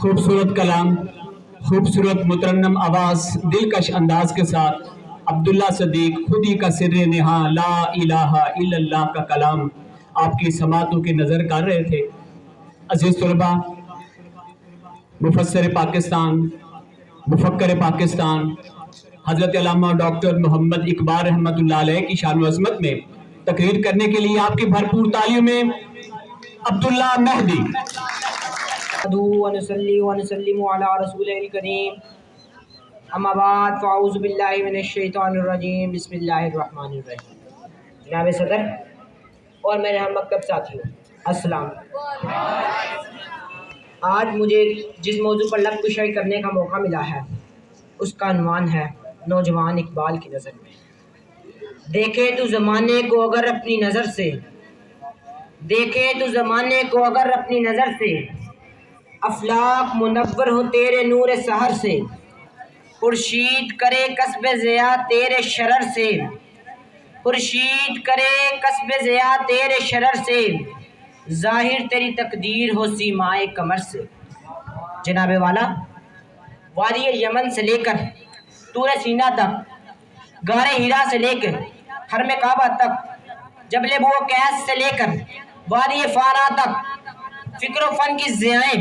खूबसूरत कलाम, खूबसूरत मुतरन्नम आवाज़, दिलकश अंदाज के साथ अब्दुल्ला सदीक खुद ही का सिर्र निहा ला इलाहा इल्लल्लाह का कलाम आपकी समातों की नज़र कर रहे थे। अजीज़ तलबा, मुफस्सिर पाकिस्तान, मुफक्कर पाकिस्तान हज़रत अल्लामा डॉक्टर मोहम्मद इकबाल रहमतुल्लाह अलैह की शान व अज़मत में तकरीर करने के लिए आपकी भरपूर तालियों में अब्दुल्ला मेहदी। जनाब सदर और मेरे हम मकतब साथियों, अस्सलाम। आज मुझे जिस मौजू पर लब कुशाई करने का मौका मिला है उसका अन्वान है नौजवान इकबाल की नज़र में। देखे तो ज़माने को अगर अपनी नज़र से, देखे तो ज़माने को अगर अपनी नज़र से, अफलाक मुनव्वर हो तेरे नूर सहर से, खुर्शीद करे कस्बे ज़िया तेरे शरर से, खुर्शीद करे कस्बे ज़िया तेरे शरर से, ज़ाहिर तेरी तकदीर हो सीमाए कमर से। जनाबे वाला, वादी यमन से लेकर तूरे सीना तक, गारे हीरा से लेकर हरम काबा तक, जबले बो कैस से लेकर वादी फाना तक, फिक्र फन की ज़ियाएं,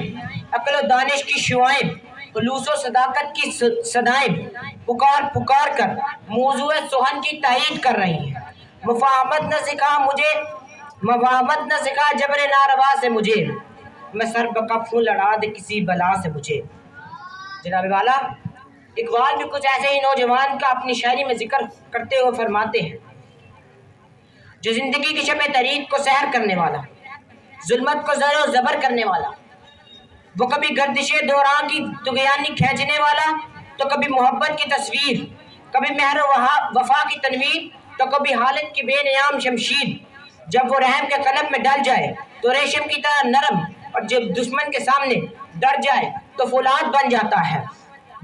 अक्ल दानिश की शुआएं, खुलूसो सदाकत की सदाएं पुकार पुकार कर मौजूए सुहन की तायीद कर रही हैं। मुफाहमत न सिखा मुझे, मुफाहमत न सिखा जबरे नारवा से मुझे, मैं सर बकफ हूँ लड़ा दे किसी बला से मुझे। जनाब वाला, इकबाल भी कुछ ऐसे ही नौजवान का अपनी शायरी में जिक्र करते हुए फरमाते हैं, जो जिंदगी की शब तरीक को सैर करने वाला, जुल्मत को ज़रो ज़बर करने वाला, वो कभी गर्दिशे दौरान की तुगयानी खींचने वाला, तो कभी मोहब्बत की तस्वीर, कभी मेहर वफा की तनवीर, तो कभी हालत की बेनियाम शमशीर। जब वो रहम के कलम में डल जाए तो रेशम की तरह नरम, और जब दुश्मन के सामने डर जाए तो फौलाद बन जाता है।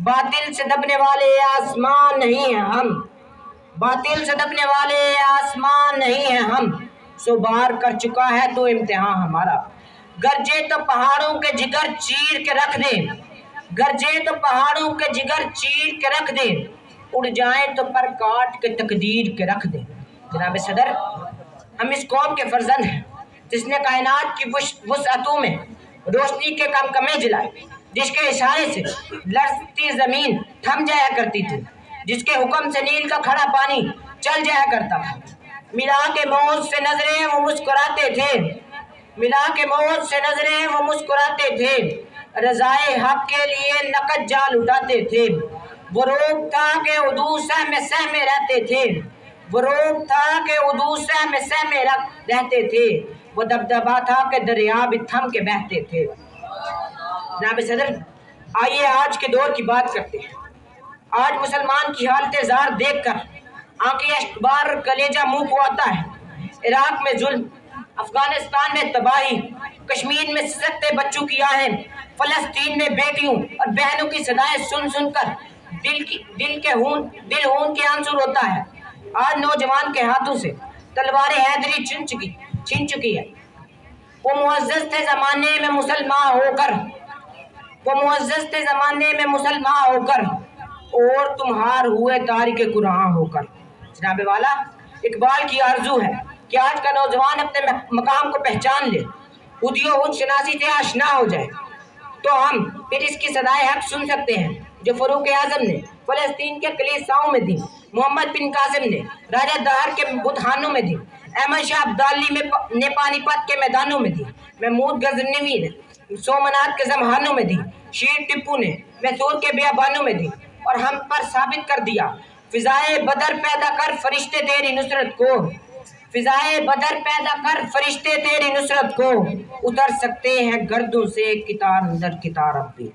बातिल से दबने वाले आसमान नहीं हैं हम, बातिल से दबने वाले आसमान नहीं हैं हम, सो बार कर चुका है तो इम्तिहान हमारा। गरजे तो पहाड़ों के जिगर चीर के रख दे, गरजे तो पहाड़ों के जिगर चीर के रख दे, उड़ जाए तो पर काट के तकदीर के रख दे। जनाब सदर, हम इस कौम के फर्जंद हैं जिसने कायनात की वुसअतों में रोशनी के कमकमे जलाए, जिसके इशारे से लड़ती जमीन थम जाया करती थी, जिसके हुक्म से नील का खड़ा पानी चल जाया करता था। मिला के मौत से नजरें वो मुस्कुराते थे, मिला के मौत से नजरें वो मुस्कुराते थे, रज़ाए हक के लिए नकद जाल उठाते थे। वो रोग था कि उदू सहमे रहते थे, वो रोग था कि उदू सहमे रहते थे, वो दबदबा था कि दरिया भी थम के बहते थे। जनाब सदर, आइए आज के दौर की बात करते हैं। आज मुसलमान की हालत ज़ार देख कर आंखें अश्कबार कलेजा मुंह को आता है। इराक में जुल्म, अफगानिस्तान में तबाही, कश्मीर में सिसकते बच्चों की आहें, फलस्तीन में बेटियों और बहनों की सदाएं सुन सुनकर दिल खून के आंसू रोता है। आज नौजवान के हाथों से तलवार हैदरी छीन चुकी है। वो मुअज़्ज़ज़ थे ज़माने में मुसलमान होकर, वो मुअज़्ज़ज़ थे ज़माने में मुसलमान होकर, और तुम्हार हुए तारिक कुरान होकर। जनाब वाला, इकबाल की आरजू है कि आज का नौजवान अपने मकाम को पहचान ले, खुदियो शनासी से आशना हो जाए, तो हम फिर इसकी सदाए हक सुन सकते हैं जो फरूक आजम ने फलस्तीन के कलीसियाओं में दी, मोहम्मद बिन कासिम ने राजा दहर के बुतखानों में दी, अहमद शाह अब्दाली ने पानीपत के मैदानों में दी, महमूद गजनवी ने सोमनाथ के जमहानों में दी, शीर टिप्पू ने मैसूर के बियाबानों में दी, और हम पर साबित कर दिया फिजाए बदर पैदा कर फरिश्ते तेरी नुसरत को, फिजाए बदर पैदा कर फरिश्ते तेरी नुसरत को, उतर सकते हैं गर्दों से कितार अंदर कितार अब भी।